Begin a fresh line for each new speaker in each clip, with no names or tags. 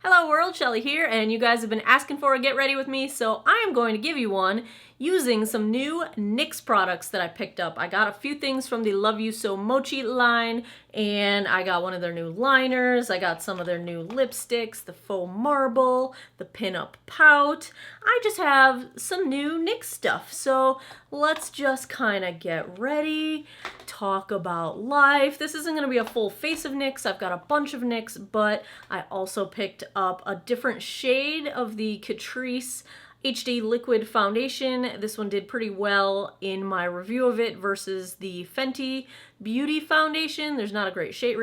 Hello world, Shelly here, and you guys have been asking for a get ready with me, so I am going to give you one using some new NYX products that I picked up. I got a few things from the Love You So Mochi line, and I got one of their new liners, I got some of their new lipsticks, the faux marble, the pin-up pout. I just have some new NYX stuff, so let's just kind of get ready, talk about life. This isn't going to be a full face of NYX, I've got a bunch of NYX, but I also picked up a different shade of the Catrice HD Liquid Foundation. This one did pretty well in my review of it versus the Fenty Beauty Foundation. There's not a great shade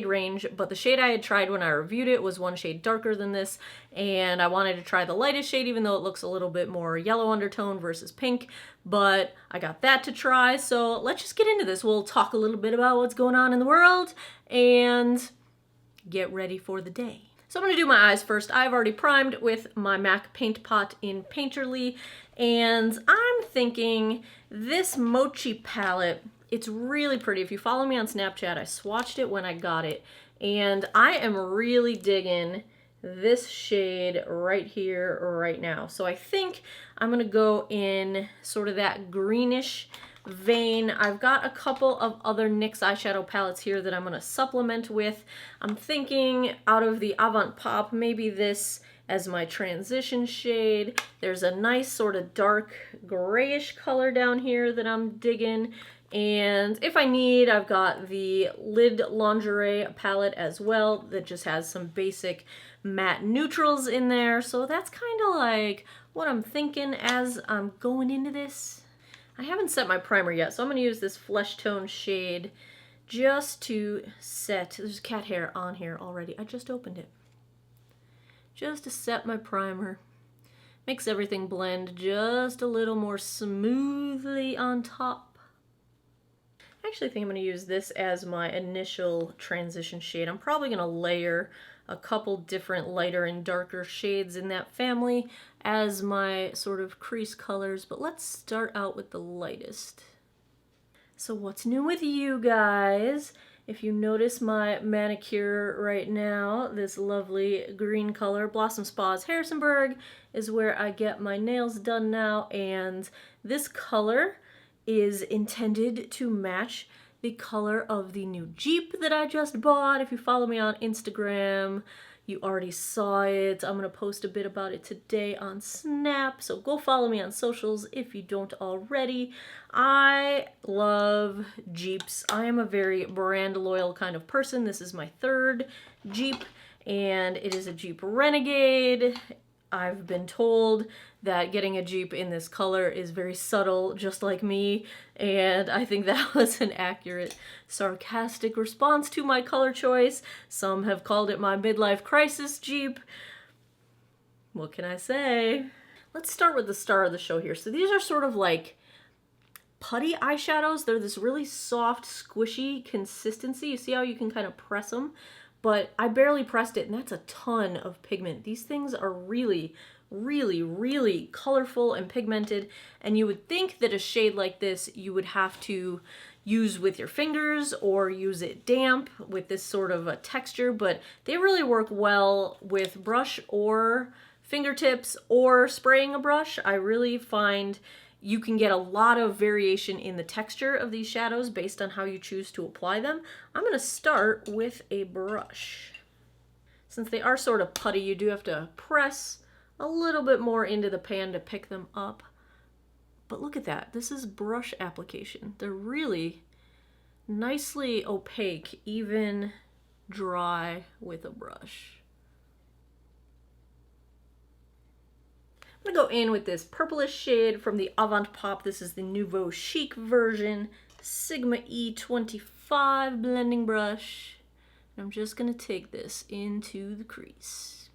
range, but the shade I had tried when I reviewed it was one shade darker than this, and I wanted to try the lightest shade even though it looks a little bit more yellow undertone versus pink, but I got that to try, so let's just get into this. We'll talk a little bit about what's going on in the world and get ready for the day. So I'm going to do my eyes first. I've already primed with my MAC Paint Pot in Painterly, and I'm thinking this Mochi palette, it's really pretty. If you follow me on Snapchat, I swatched it when I got it, and I am really digging this shade right here, right now. So I think I'm going to go in sort of that greenish vein. I've got a couple of other NYX eyeshadow palettes here that I'm going to supplement with. I'm thinking out of the Avant Pop, maybe this as my transition shade. There's a nice sort of dark grayish color down here that I'm digging. And if I need, I've got the Lid Lingerie palette as well that just has some basic matte neutrals in there. So that's kind of like what I'm thinking as I'm going into this. I haven't set my primer yet, so I'm going to use this Flesh Tone shade just to set, there's cat hair on here already, I just opened it. Just to set my primer. Makes everything blend just a little more smoothly on top. I actually think I'm going to use this as my initial transition shade. I'm probably going to layer a couple different lighter and darker shades in that family as my sort of crease colors, but let's start out with the lightest. So what's new with you guys? If you notice my manicure right now, this lovely green color, Blossom Spas Harrisonburg is where I get my nails done now, and this color is intended to match the color of the new Jeep that I just bought. If you follow me on Instagram, you already saw it. I'm gonna post a bit about it today on Snap, so go follow me on socials if you don't already. I love Jeeps. I am a very brand loyal kind of person. This is my third Jeep, and it is a Jeep Renegade. I've been told that getting a Jeep in this color is very subtle, just like me, and I think that was an accurate, sarcastic response to my color choice. Some have called it my midlife crisis Jeep. What can I say? Let's start with the star of the show here. So these are sort of like putty eyeshadows. They're this really soft, squishy consistency. You see how you can kind of press them? But I barely pressed it, and that's a ton of pigment. These things are really, really, really colorful and pigmented, and you would think that a shade like this you would have to use with your fingers or use it damp with this sort of a texture, but they really work well with brush or fingertips or spraying a brush. I really find you can get a lot of variation in the texture of these shadows based on how you choose to apply them. I'm going to start with a brush. Since they are sort of putty, you do have to press a little bit more into the pan to pick them up. But look at that. This is brush application. They're really nicely opaque, even dry with a brush. I'm gonna go in with this purplish shade from the Avant Pop. This is the Nouveau Chic version, Sigma E25 blending brush. And I'm just gonna take this into the crease.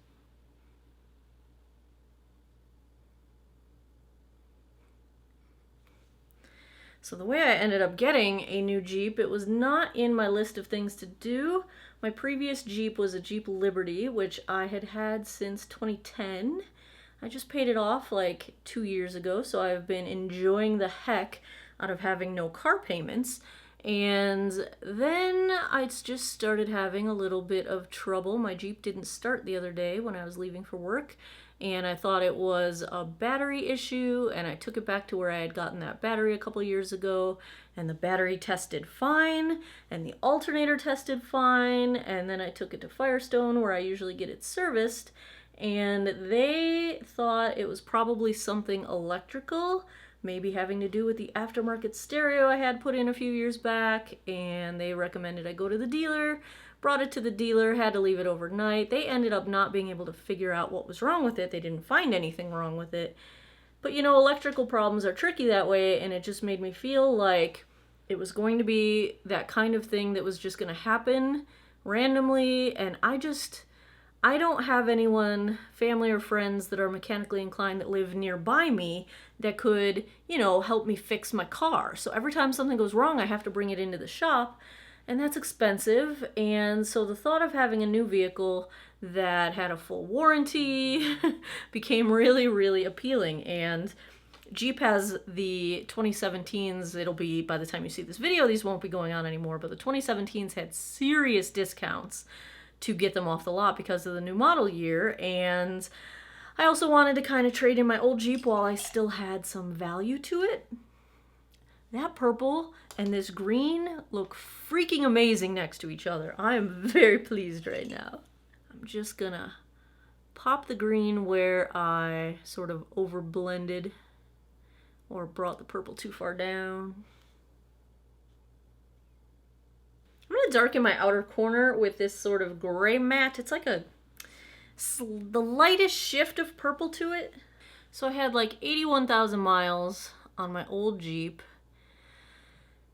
So the way I ended up getting a new Jeep, it was not in my list of things to do. My previous Jeep was a Jeep Liberty, which I had had since 2010. I just paid it off like 2 years ago, so I've been enjoying the heck out of having no car payments. And then I just started having a little bit of trouble. My Jeep didn't start the other day when I was leaving for work, and I thought it was a battery issue, and I took it back to where I had gotten that battery a couple years ago, and the battery tested fine, and the alternator tested fine, and then I took it to Firestone where I usually get it serviced, and they thought it was probably something electrical, maybe having to do with the aftermarket stereo I had put in a few years back, and they recommended I go to the dealer. Brought it to the dealer, had to leave it overnight. They ended up not being able to figure out what was wrong with it. They didn't find anything wrong with it. But you know, electrical problems are tricky that way, and it just made me feel like it was going to be that kind of thing that was just going to happen randomly, and I don't have anyone, family or friends, that are mechanically inclined that live nearby me that could, you know, help me fix my car. So every time something goes wrong, I have to bring it into the shop, and that's expensive. And so the thought of having a new vehicle that had a full warranty became really, really appealing. And Jeep has the 2017s, it'll be, by the time you see this video, these won't be going on anymore, but the 2017s had serious discounts to get them off the lot because of the new model year. And I also wanted to kind of trade in my old Jeep while I still had some value to it. That purple and this green look freaking amazing next to each other. I am very pleased right now. I'm just gonna pop the green where I sort of over blended or brought the purple too far down. I'm gonna darken my outer corner with this sort of gray matte. It's like the lightest shift of purple to it. So I had like 81,000 miles on my old Jeep,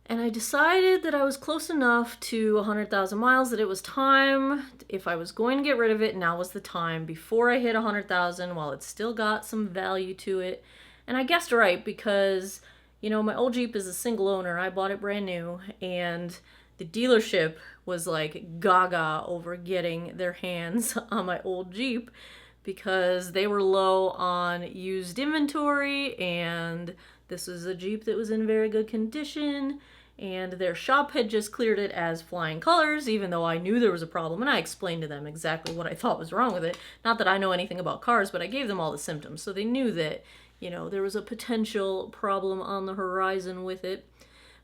and I decided that I was close enough to 100,000 miles that it was time, if I was going to get rid of it, now was the time, before I hit 100,000 while it still got some value to it. And I guessed right, because, you know, my old Jeep is a single owner. I bought it brand new, and the dealership was like gaga over getting their hands on my old Jeep because they were low on used inventory, and this was a Jeep that was in very good condition, and their shop had just cleared it as flying colors, even though I knew there was a problem, and I explained to them exactly what I thought was wrong with it. Not that I know anything about cars, but I gave them all the symptoms, so they knew that, you know, there was a potential problem on the horizon with it.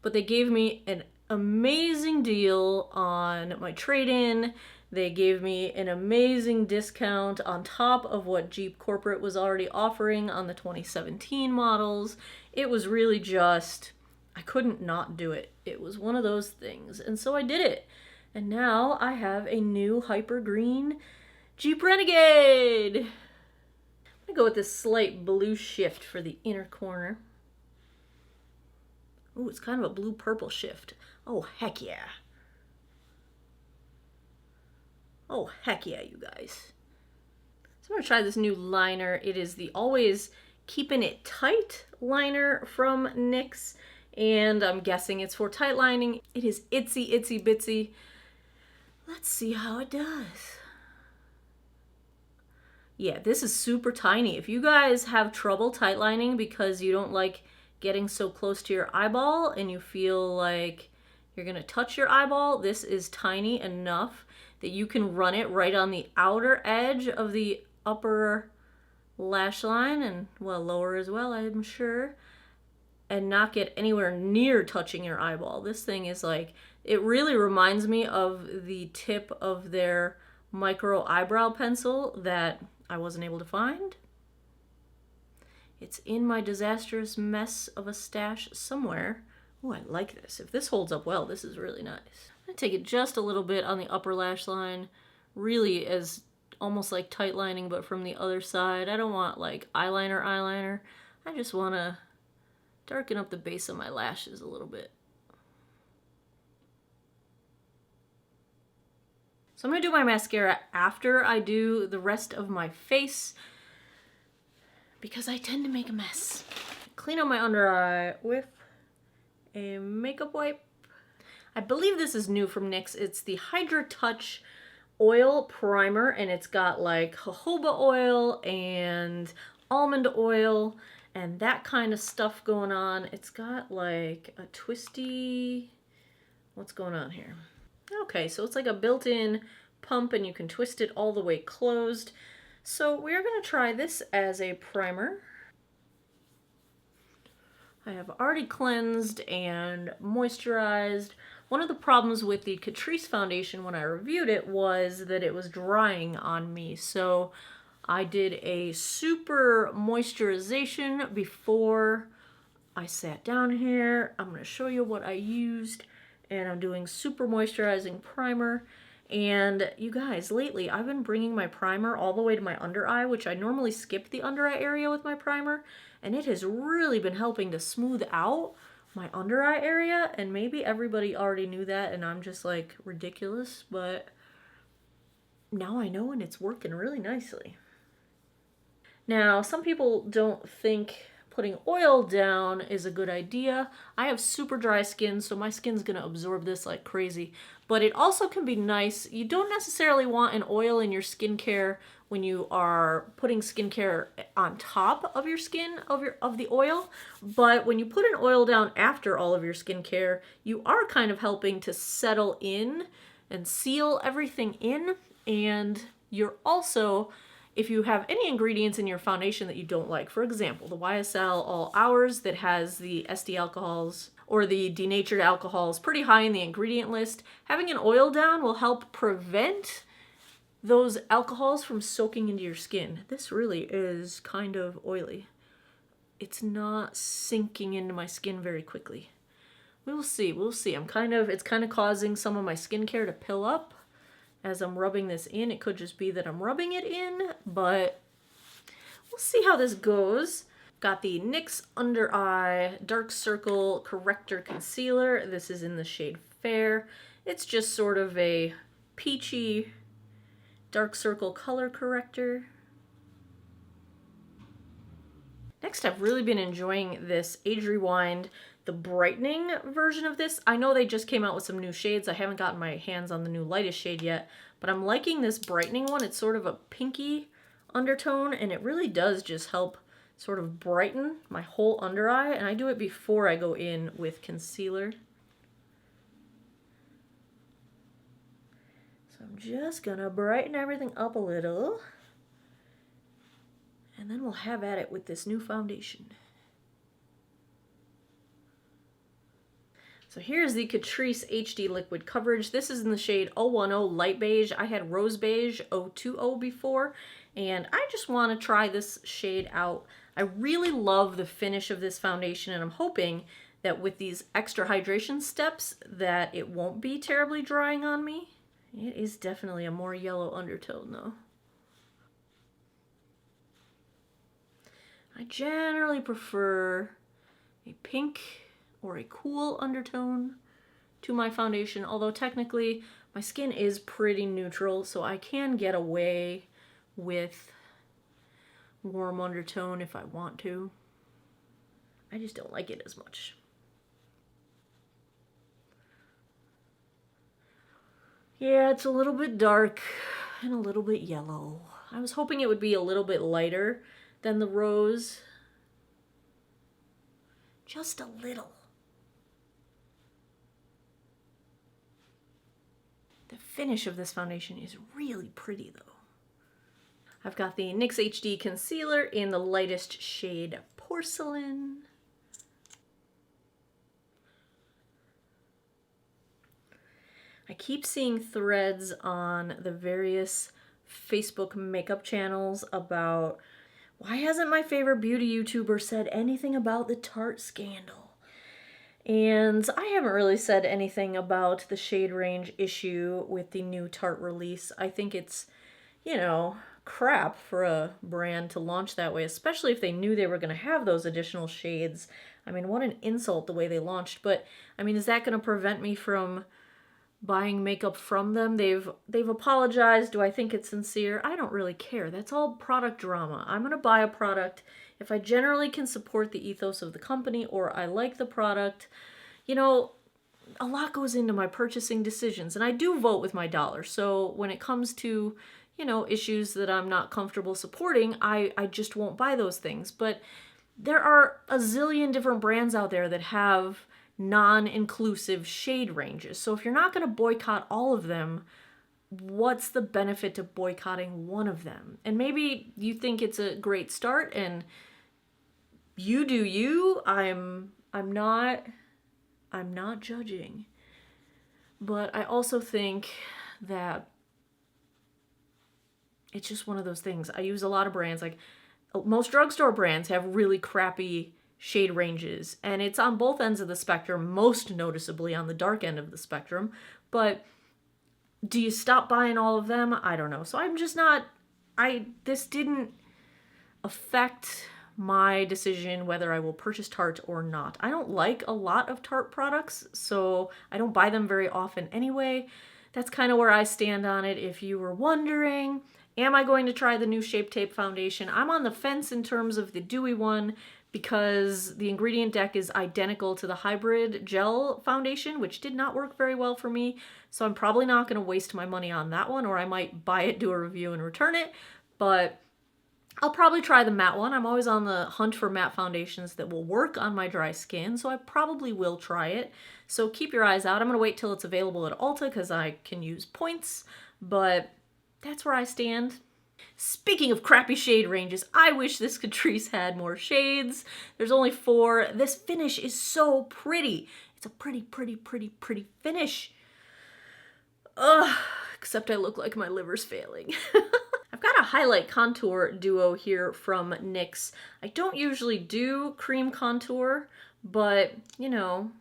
But they gave me an amazing deal on my trade-in. They gave me an amazing discount on top of what Jeep Corporate was already offering on the 2017 models. It was really just, I couldn't not do it. It was one of those things. And so I did it. And now I have a new hyper green Jeep Renegade. I'm gonna go with this slight blue shift for the inner corner. Ooh, it's kind of a blue-purple shift. Oh, heck yeah. Oh, heck yeah, you guys. So I'm gonna try this new liner. It is the Always Keeping It Tight liner from NYX, and I'm guessing it's for tight lining. It is itsy, itsy, bitsy. Let's see how it does. Yeah, this is super tiny. If you guys have trouble tight lining because you don't like getting so close to your eyeball and you feel like you're gonna touch your eyeball, this is tiny enough that you can run it right on the outer edge of the upper lash line, and well, lower as well, I'm sure, and not get anywhere near touching your eyeball. This thing is like, it really reminds me of the tip of their micro eyebrow pencil that I wasn't able to find. It's in my disastrous mess of a stash somewhere. Oh, I like this. If this holds up well, this is really nice. I'm gonna take it just a little bit on the upper lash line, really as almost like tight lining, but from the other side. I don't want like eyeliner. I just want to darken up the base of my lashes a little bit. So I'm gonna do my mascara after I do the rest of my face, because I tend to make a mess. Clean up my under eye with a makeup wipe. I believe this is new from NYX. It's the Hydra Touch Oil Primer, and it's got like jojoba oil and almond oil and that kind of stuff going on. It's got like a twisty What's going on here? Okay, so it's like a built-in pump and you can twist it all the way closed. So we're going to try this as a primer. I have already cleansed and moisturized. One of the problems with the Catrice foundation when I reviewed it was that it was drying on me. So I did a super moisturization before I sat down here. I'm going to show you what I used. And I'm doing super moisturizing primer. And you guys, lately I've been bringing my primer all the way to my under eye, which I normally skip the under eye area with my primer. And it has really been helping to smooth out my under eye area. And maybe everybody already knew that and I'm just like ridiculous, but now I know and it's working really nicely. Now, some people don't think putting oil down is a good idea. I have super dry skin, so my skin's gonna absorb this like crazy. But it also can be nice. You don't necessarily want an oil in your skincare when you are putting skincare on top of your skin, of the oil. But when you put an oil down after all of your skincare, you are kind of helping to settle in and seal everything in. And you're also, if you have any ingredients in your foundation that you don't like, for example, the YSL All Hours that has the SD alcohols or the denatured alcohols pretty high in the ingredient list, having an oil down will help prevent those alcohols from soaking into your skin. This really is kind of oily. It's not sinking into my skin very quickly. We'll see, we'll see. It's kind of causing some of my skincare to pill up as I'm rubbing this in. It could just be that I'm rubbing it in, but we'll see how this goes. Got the NYX Under Eye Dark Circle Corrector Concealer. This is in the shade Fair. It's just sort of a peachy dark circle color corrector. Next, I've really been enjoying this Age Rewind, the brightening version of this. I know they just came out with some new shades. I haven't gotten my hands on the new lightest shade yet, but I'm liking this brightening one. It's sort of a pinky undertone, and it really does just help sort of brighten my whole under eye, and I do it before I go in with concealer. So I'm just gonna brighten everything up a little, and then we'll have at it with this new foundation. So here's the Catrice HD Liquid Coverage. This is in the shade 010 Light Beige. I had Rose Beige 020 before, and I just want to try this shade out. I really love the finish of this foundation, and I'm hoping that with these extra hydration steps that it won't be terribly drying on me. It is definitely a more yellow undertone though. I generally prefer a pink or a cool undertone to my foundation, although technically my skin is pretty neutral, so I can get away with warm undertone if I want to. I just don't like it as much. Yeah, it's a little bit dark and a little bit yellow. I was hoping it would be a little bit lighter than the rose. Just a little. The finish of this foundation is really pretty though. I've got the NYX HD Concealer in the lightest shade Porcelain. I keep seeing threads on the various Facebook makeup channels about why hasn't my favorite beauty YouTuber said anything about the Tarte scandal? And I haven't really said anything about the shade range issue with the new Tarte release. I think it's, you know, crap for a brand to launch that way, especially if they knew they were going to have those additional shades. I mean, what an insult the way they launched. But, I mean, is that going to prevent me from buying makeup from them? They've apologized. Do I think it's sincere? I don't really care. That's all product drama. I'm going to buy a product if I generally can support the ethos of the company or I like the product. You know, a lot goes into my purchasing decisions, and I do vote with my dollar. So when it comes to, you know, issues that I'm not comfortable supporting, I just won't buy those things. But there are a zillion different brands out there that have non-inclusive shade ranges. So if you're not going to boycott all of them, what's the benefit to boycotting one of them? And maybe you think it's a great start and you do you. I'm not judging. But I also think that it's just one of those things. I use a lot of brands, like most drugstore brands have really crappy shade ranges, and it's on both ends of the spectrum, most noticeably on the dark end of the spectrum. But do you stop buying all of them? I don't know. So I'm just not, this didn't affect my decision whether I will purchase Tarte or not. I don't like a lot of Tarte products, so I don't buy them very often anyway. That's kind of where I stand on it. If you were wondering, am I going to try the new Shape Tape foundation? I'm on the fence in terms of the dewy one because the ingredient deck is identical to the hybrid gel foundation, which did not work very well for me. So I'm probably not going to waste my money on that one, or I might buy it, do a review, and return it. But I'll probably try the matte one. I'm always on the hunt for matte foundations that will work on my dry skin, so I probably will try it. So keep your eyes out. I'm going to wait till it's available at Ulta because I can use points, but that's where I stand. Speaking of crappy shade ranges, I wish this Catrice had more shades. There's only 4. This finish is so pretty. It's a pretty finish. Ugh, except I look like my liver's failing. I've got a highlight contour duo here from NYX. I don't usually do cream contour, but, you know,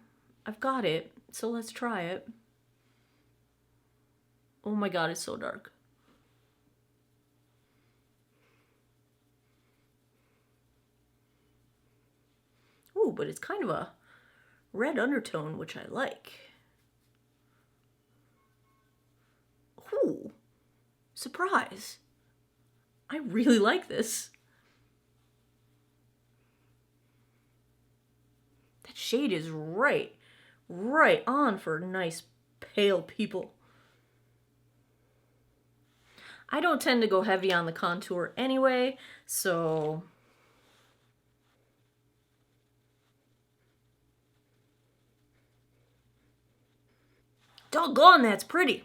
I've got it, so let's try it. Oh my god, it's so dark. Ooh, but it's kind of a red undertone, which I like. Ooh, surprise. I really like this. That shade is right on for nice pale people. I don't tend to go heavy on the contour anyway, so doggone, that's pretty.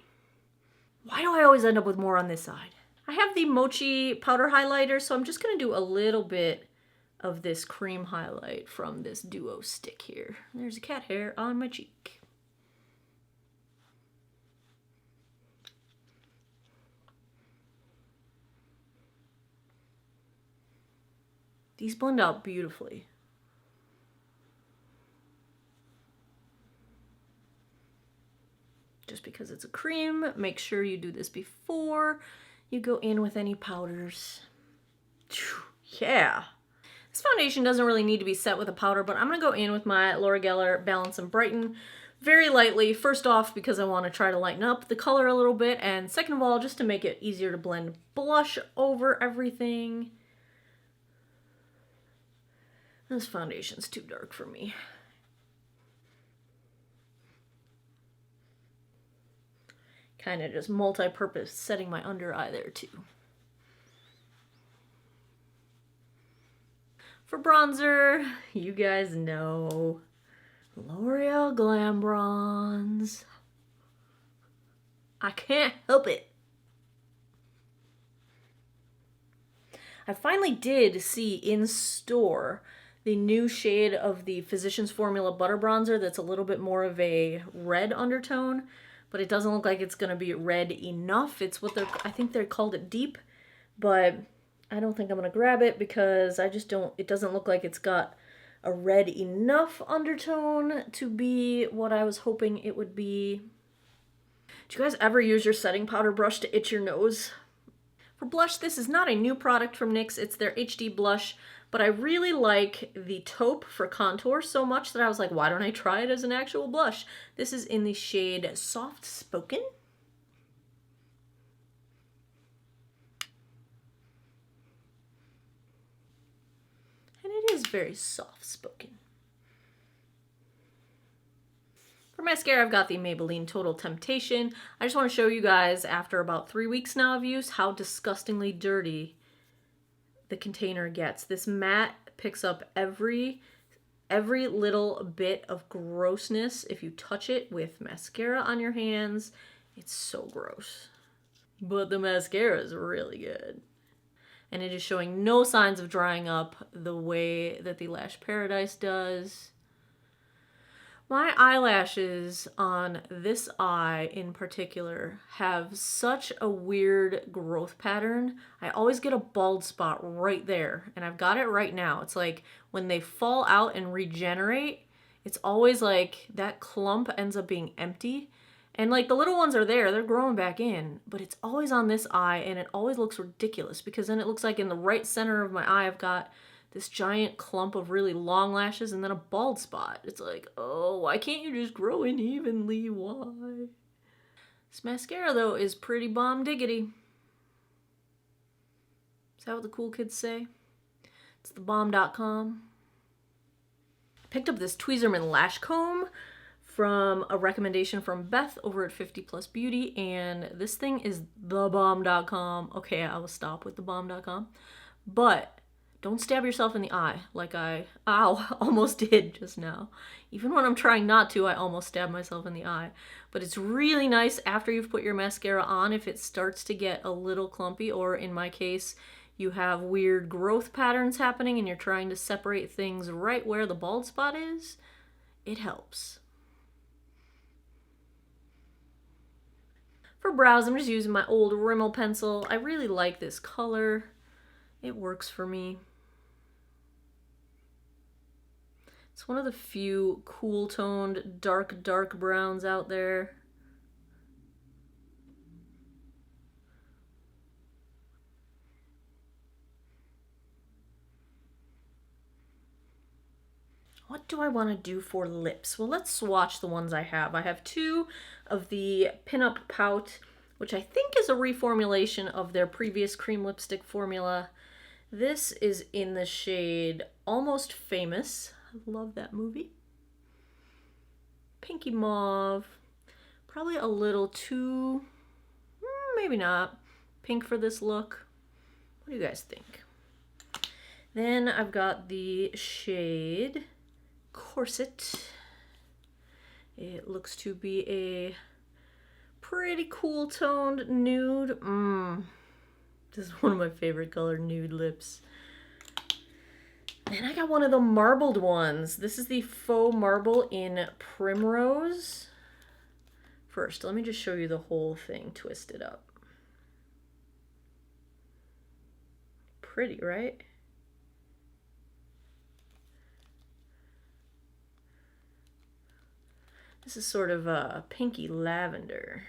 Why do I always end up with more on this side? I have the Mochi powder highlighter, so I'm just going to do a little bit of this cream highlight from this duo stick here. There's a cat hair on my cheek. These blend out beautifully. Just because it's a cream, make sure you do this before you go in with any powders. Yeah. This foundation doesn't really need to be set with a powder, but I'm going to go in with my Laura Geller Balance and Brighten very lightly. First off, because I want to try to lighten up the color a little bit, and second of all, just to make it easier to blend blush over everything. This foundation's too dark for me. Kind of just multi-purpose setting my under eye there too. For bronzer, you guys know, L'Oreal Glam Bronze. I can't help it. I finally did see in store the new shade of the Physicians Formula Butter Bronzer that's a little bit more of a red undertone, but it doesn't look like it's going to be red enough. It's what I think they called it Deep, but I don't think I'm going to grab it because it doesn't look like it's got a red enough undertone to be what I was hoping it would be. Do you guys ever use your setting powder brush to itch your nose? For blush, this is not a new product from NYX. It's their HD blush, but I really like the taupe for contour so much that I was like, why don't I try it as an actual blush? This is in the shade Soft Spoken. And it is very soft spoken. For mascara, I've got the Maybelline Total Temptation. I just want to show you guys, after about 3 weeks now of use, how disgustingly dirty the container gets. This matte picks up every every little bit of grossness, if you touch it with mascara on your hands, it's so gross. But the mascara is really good. And it is showing no signs of drying up the way that the Lash Paradise does. My eyelashes on this eye in particular have such a weird growth pattern. I always get a bald spot right there, and I've got it right now. It's like when they fall out and regenerate, it's always like that clump ends up being empty. And like the little ones are there, they're growing back in, but it's always on this eye, and it always looks ridiculous because then it looks like in the right center of my eye I've got this giant clump of really long lashes and then a bald spot. It's like, oh, why can't you just grow in evenly? Why? This mascara, though, is pretty bomb diggity. Is that what the cool kids say? It's thebomb.com. Picked up this Tweezerman lash comb from a recommendation from Beth over at 50 Plus Beauty, and this thing is thebomb.com. Okay, I will stop with thebomb.com. But don't stab yourself in the eye like I almost did just now. Even when I'm trying not to, I almost stab myself in the eye. But it's really nice after you've put your mascara on if it starts to get a little clumpy, or in my case, you have weird growth patterns happening and you're trying to separate things right where the bald spot is. It helps. For brows, I'm just using my old Rimmel pencil. I really like this color. It works for me. It's one of the few cool toned dark browns out there. What do I want to do for lips? Well, let's swatch the ones I have. I have two of the Pinup Pout, which I think is a reformulation of their previous cream lipstick formula. This is in the shade Almost Famous. I love that movie. Pinky mauve. Probably a little too, maybe not, pink for this look. What do you guys think? Then I've got the shade Corset. It looks to be a pretty cool toned nude. This is one of my favorite color nude lips. Then I got one of the marbled ones. This is the Faux Marble in Primrose. First, let me just show you the whole thing twisted up. Pretty, right? This is sort of a pinky lavender.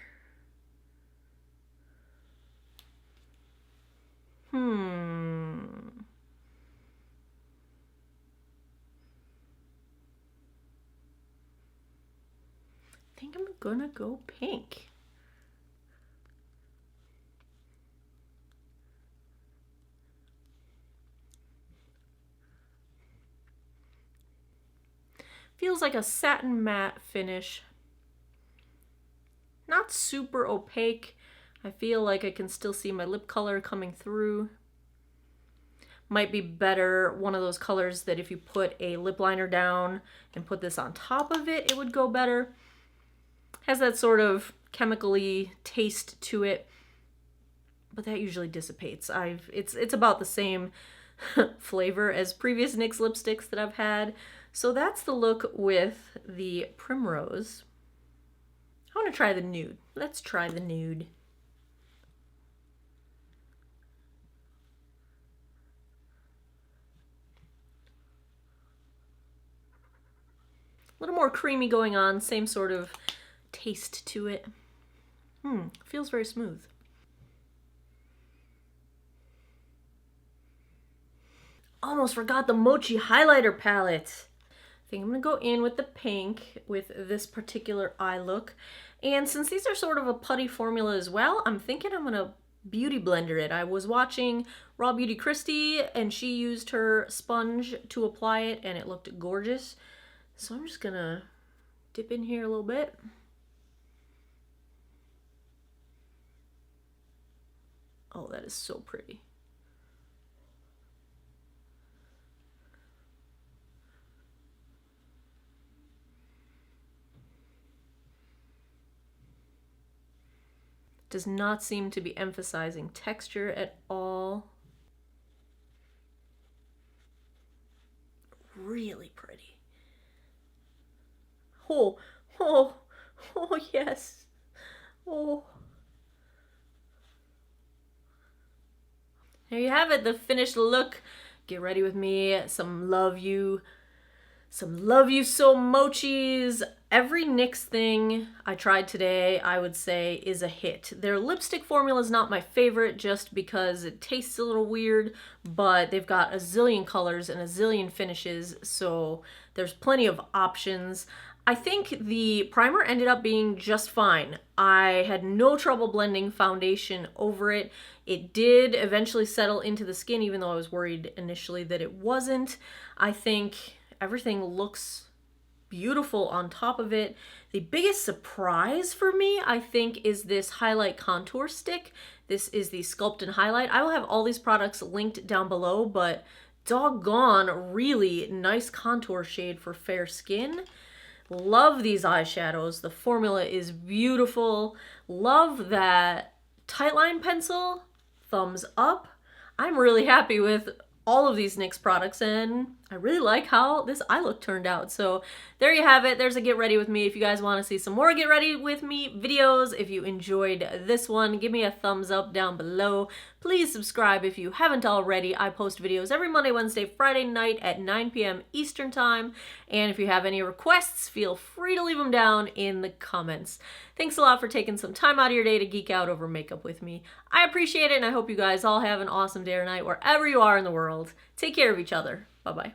I think I'm gonna go pink. Feels like a satin matte finish. Not super opaque. I feel like I can still see my lip color coming through. Might be better, one of those colors that if you put a lip liner down and put this on top of it, it would go better. Has that sort of chemically taste to it, but that usually dissipates. It's about the same flavor as previous NYX lipsticks that I've had. So that's the look with the Primrose. I want to try the nude. Let's try the nude. A little more creamy going on, same sort of taste to it. Feels very smooth. Almost forgot the Mochi highlighter palette. I think I'm gonna go in with the pink with this particular eye look. And since these are sort of a putty formula as well, I'm thinking I'm gonna beauty blender it. I was watching Raw Beauty Christy and she used her sponge to apply it and it looked gorgeous. So I'm just gonna dip in here a little bit. Oh, that is so pretty. Does not seem to be emphasizing texture at all. Really pretty. Oh, oh, oh yes. Oh. There you have it, the finished look. Get ready with me. Some Love You So Mochis. Every NYX thing I tried today, I would say, is a hit. Their lipstick formula is not my favorite just because it tastes a little weird, but they've got a zillion colors and a zillion finishes, so there's plenty of options. I think the primer ended up being just fine. I had no trouble blending foundation over it. It did eventually settle into the skin, even though I was worried initially that it wasn't. I think everything looks beautiful on top of it. The biggest surprise for me, I think, is this highlight contour stick. This is the Sculpt and Highlight. I will have all these products linked down below, but doggone, really nice contour shade for fair skin. Love these eyeshadows. The formula is beautiful. Love that tightline pencil. Thumbs up. I'm really happy with all of these NYX products, and I really like how this eye look turned out. So there you have it. There's a get ready with me. If you guys want to see some more get ready with me videos, if you enjoyed this one, give me a thumbs up down below. Please subscribe if you haven't already. I post videos every Monday, Wednesday, Friday night at 9 p.m. Eastern time. And if you have any requests, feel free to leave them down in the comments. Thanks a lot for taking some time out of your day to geek out over makeup with me. I appreciate it, and I hope you guys all have an awesome day or night wherever you are in the world. Take care of each other. Bye-bye.